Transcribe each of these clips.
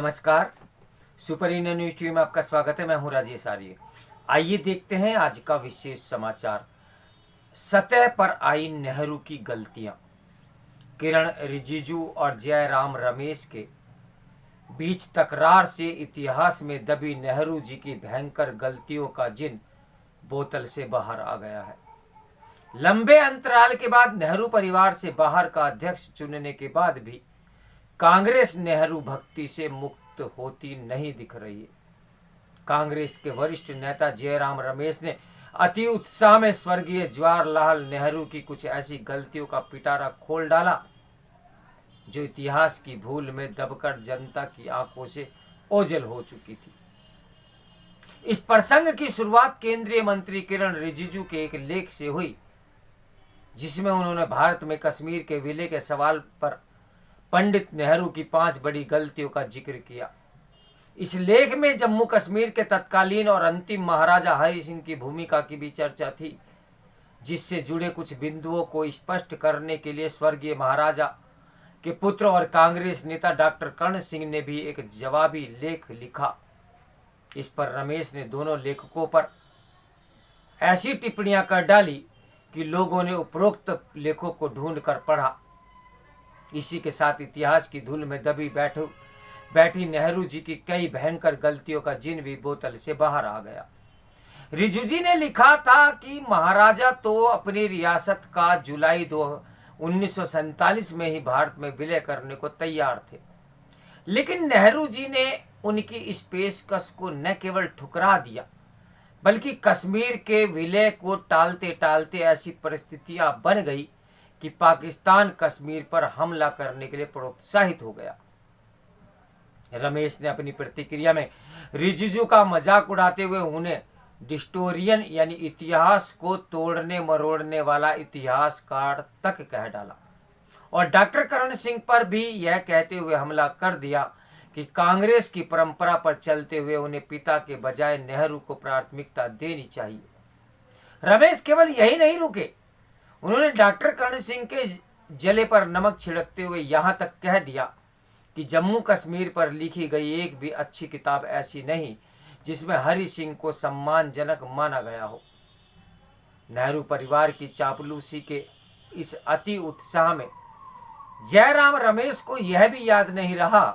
नमस्कार। Super India news TV में आपका स्वागत है। मैं हूं राजेश आर्य। आइए देखते हैं आज का विशेष समाचार। सतह पर आई नेहरू की गलतियां। किरण रिजिजू और जयराम रमेश के बीच तकरार से इतिहास में दबी नेहरू जी की भयंकर गलतियों का जिन बोतल से बाहर आ गया है। लंबे अंतराल के बाद नेहरू परिवार से बाहर का अध्यक्ष चुनने के बाद भी कांग्रेस नेहरू भक्ति से मुक्त होती नहीं दिख रही है। कांग्रेस के वरिष्ठ नेता जयराम रमेश ने अति उत्साह में स्वर्गीय जवाहरलाल नेहरू की कुछ ऐसी गलतियों का पिटारा खोल डाला जो इतिहास की भूल में दबकर जनता की आंखों से ओझल हो चुकी थी। इस प्रसंग की शुरुआत केंद्रीय मंत्री किरण रिजिजू के एक लेख से हुई, जिसमें उन्होंने भारत में कश्मीर के विलय के सवाल पर पंडित नेहरू की 5 बड़ी गलतियों का जिक्र किया। इस लेख में जम्मू कश्मीर के तत्कालीन और अंतिम महाराजा हरि सिंह की भूमिका की भी चर्चा थी, जिससे जुड़े कुछ बिंदुओं को स्पष्ट करने के लिए स्वर्गीय महाराजा के पुत्र और कांग्रेस नेता डॉक्टर कर्ण सिंह ने भी एक जवाबी लेख लिखा। इस पर रमेश ने दोनों लेखकों पर ऐसी टिप्पणियां कर डाली कि लोगों ने उपरोक्त लेखों को ढूंढ कर पढ़ा। इसी के साथ इतिहास की धूल में दबी बैठी नेहरू जी की कई भयंकर गलतियों का जिन भी बोतल से बाहर आ गया। रिजिजू जी ने लिखा था कि महाराजा तो अपनी रियासत का जुलाई 1947 में ही भारत में विलय करने को तैयार थे, लेकिन नेहरू जी ने उनकी इस पेशकश को न केवल ठुकरा दिया बल्कि कश्मीर के विलय को टालते टालते ऐसी परिस्थितियां बन गई कि पाकिस्तान कश्मीर पर हमला करने के लिए प्रोत्साहित हो गया। रमेश ने अपनी प्रतिक्रिया में रिजिजू का मजाक उड़ाते हुए उन्हें डिस्टोरियन यानी इतिहास को तोड़ने मरोड़ने वाला इतिहासकार तक कह डाला और डॉक्टर कर्ण सिंह पर भी यह कहते हुए हमला कर दिया कि कांग्रेस की परंपरा पर चलते हुए उन्हें पिता के बजाय नेहरू को प्राथमिकता देनी चाहिए। रमेश केवल यही नहीं रुके, उन्होंने डॉक्टर कर्ण सिंह के जले पर नमक छिड़कते हुए यहां तक कह दिया कि जम्मू कश्मीर पर लिखी गई एक भी अच्छी किताब ऐसी नहीं जिसमें हरि सिंह को सम्मानजनक माना गया हो। नेहरू परिवार की चापलूसी के इस अति उत्साह में जयराम रमेश को यह भी याद नहीं रहा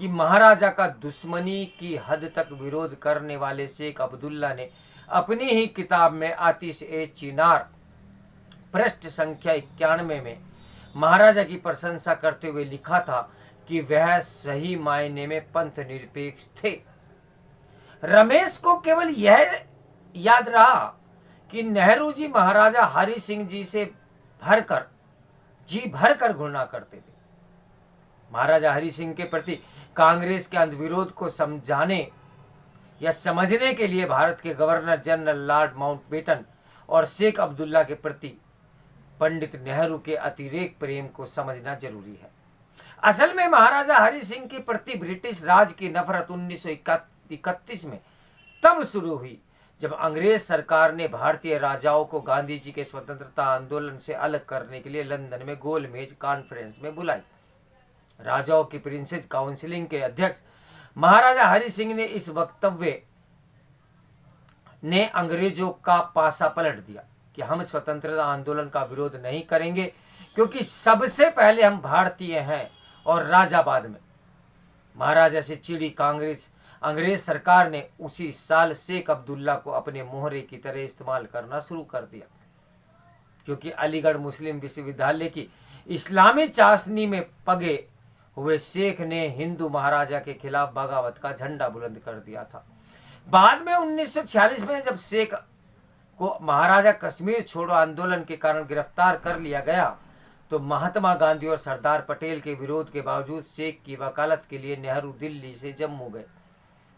कि महाराजा का दुश्मनी की हद तक विरोध करने वाले शेख अब्दुल्ला ने अपनी ही किताब में आतिश-ए-चिनार पृष्ठ संख्या 91 में महाराजा की प्रशंसा करते हुए लिखा था कि वह सही मायने में पंथ निरपेक्ष थे। रमेश को केवल यह याद रहा कि नेहरू जी महाराजा हरि सिंह जी से जी भरकर घृणा करते थे। महाराजा हरि सिंह के प्रति कांग्रेस के अंधविरोध को समझाने या समझने के लिए भारत के गवर्नर जनरल लॉर्ड माउंटबेटन और शेख अब्दुल्ला के प्रति पंडित नेहरू के अतिरेक प्रेम को समझना जरूरी है। असल में महाराजा हरि सिंह के प्रति ब्रिटिश राज की नफरत 1931 में तब शुरू हुई जब अंग्रेज सरकार ने भारतीय राजाओं को गांधी जी के स्वतंत्रता आंदोलन से अलग करने के लिए लंदन में गोलमेज कॉन्फ्रेंस में बुलाई। राजाओं की प्रिंसेस काउंसिलिंग के अध्यक्ष महाराजा हरि सिंह ने इस वक्तव्य ने अंग्रेजों का पासा पलट दिया कि हम स्वतंत्रता आंदोलन का विरोध नहीं करेंगे क्योंकि सबसे पहले हम भारतीय हैं और राजा बाद में। महाराजा से चिड़ी अंग्रेज सरकार ने उसी साल शेख अब्दुल्ला को अपने मोहरे की तरह इस्तेमाल करना शुरू कर दिया, क्योंकि अलीगढ़ मुस्लिम विश्वविद्यालय की इस्लामी चाशनी में पगे हुए शेख ने हिंदू महाराजा के खिलाफ बगावत का झंडा बुलंद कर दिया था। बाद में 1946 में जब शेख को महाराजा कश्मीर छोड़ो आंदोलन के कारण गिरफ्तार कर लिया गया तो महात्मा गांधी और सरदार पटेल के विरोध के बावजूद शेख की वकालत के लिए नेहरू दिल्ली से जम्मू गए।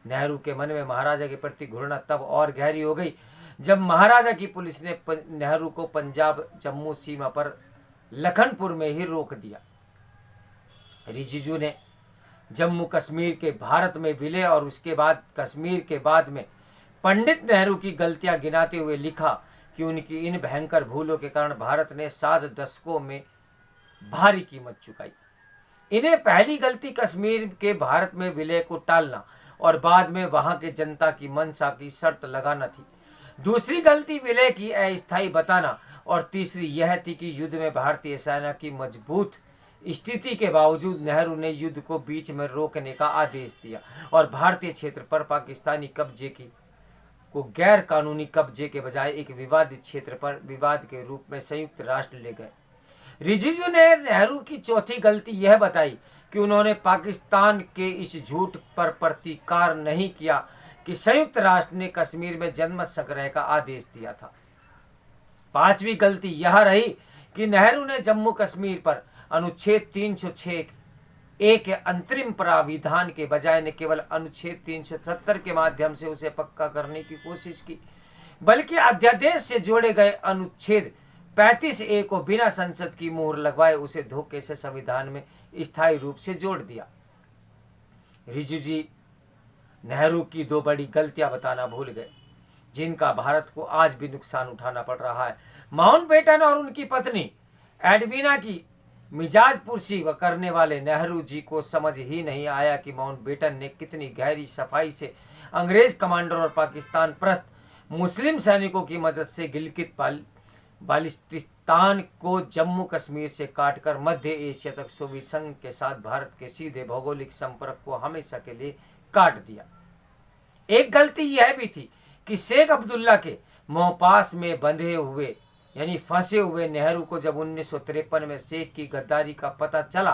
नेहरू के मन में महाराजा के प्रति घृणा तब और गहरी हो गई जब महाराजा की पुलिस ने नेहरू को पंजाब जम्मू सीमा पर लखनपुर में ही रोक दिया। रिजिजू ने जम्मू कश्मीर के भारत में विलय और उसके बाद कश्मीर के बाद में पंडित नेहरू की गलतियां गिनाते हुए लिखा कि उनकी इन भयंकर भूलों के कारण भारत ने 7 दशकों में भारी कीमत चुकाई। इन्हें पहली गलती कश्मीर के भारत में विलय को टालना और बाद में वहां के जनता की मंशा की शर्त लगाना थी। दूसरी गलती विलय की अस्थायी बताना और तीसरी यह थी कि युद्ध में भारतीय सेना की मजबूत स्थिति के बावजूद नेहरू ने युद्ध को बीच में रोकने का आदेश दिया और भारतीय क्षेत्र पर पाकिस्तानी कब्जे को गैर कानूनी कब्जे के बजाय एक विवादित क्षेत्र पर विवाद के रूप में संयुक्त राष्ट्र ले गए। रिजिजू ने नेहरू की चौथी गलती यह बताई कि उन्होंने पाकिस्तान के इस झूठ पर प्रतिकार नहीं किया कि संयुक्त राष्ट्र ने कश्मीर में जनमत संग्रह का आदेश दिया था। पांचवी गलती यह रही कि नेहरू ने जम्मू कश्मीर पर अनुच्छेद 306 के अंतरिम प्राविधान के बजाय न केवल अनुच्छेद 370 के माध्यम से उसे पक्का करने की कोशिश की, बल्कि अध्यादेश से जोड़े गए अनुच्छेद 35A को बिना संसद की मोहर लगवाए उसे धोखे से संविधान में स्थायी रूप से जोड़ दिया। रिजिजू जी नेहरू की दो बड़ी गलतियां बताना भूल गए जिनका भारत को आज भी नुकसान उठाना पड़ रहा है। माउंटबेटन और उनकी पत्नी एडवीना की मिजाज पुरसी करने वाले नेहरू जी को समझ ही नहीं आया कि माउंटबेटन ने कितनी गहरी सफाई से अंग्रेज कमांडर और पाकिस्तान प्रस्त मुस्लिम सैनिकों की मदद से गिलगित बाल्टिस्तान को जम्मू कश्मीर से काटकर मध्य एशिया तक सोवियत संघ के साथ भारत के सीधे भौगोलिक संपर्क को हमेशा के लिए काट दिया। एक गलती यह भी थी कि शेख अब्दुल्ला के मोहपास में बंधे हुए यानी फंसे हुए नेहरू को जब 1953 में शेख की गद्दारी का पता चला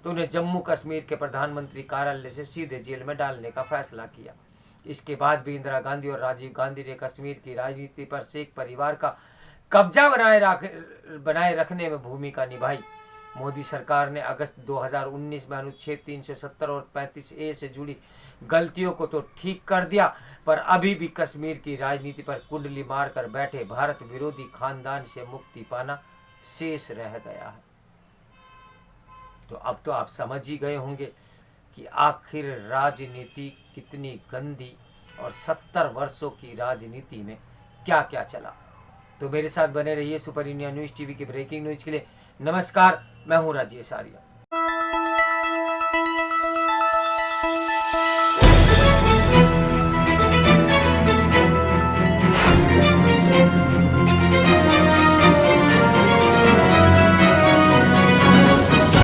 तो उन्हें जम्मू कश्मीर के प्रधानमंत्री कार्यालय से सीधे जेल में डालने का फैसला किया। इसके बाद भी इंदिरा गांधी और राजीव गांधी ने कश्मीर की राजनीति पर शेख परिवार का कब्जा बनाए रखने में भूमिका निभाई। मोदी सरकार ने अगस्त 2019 में अनुच्छेद 370 और 35A से जुड़ी गलतियों को तो ठीक कर दिया, पर अभी भी कश्मीर की राजनीति पर कुंडली मारकर बैठे भारत विरोधी खानदान से मुक्ति पाना शेष रह गया है। तो अब तो आप समझ ही गए होंगे कि आखिर राजनीति कितनी गंदी और 70 वर्षों की राजनीति में क्या क्या चला। तो मेरे साथ बने रहिए सुपर इंडिया न्यूज़ टीवी के ब्रेकिंग न्यूज़ के लिए। नमस्कार, मैं हूं राजेश आर्य।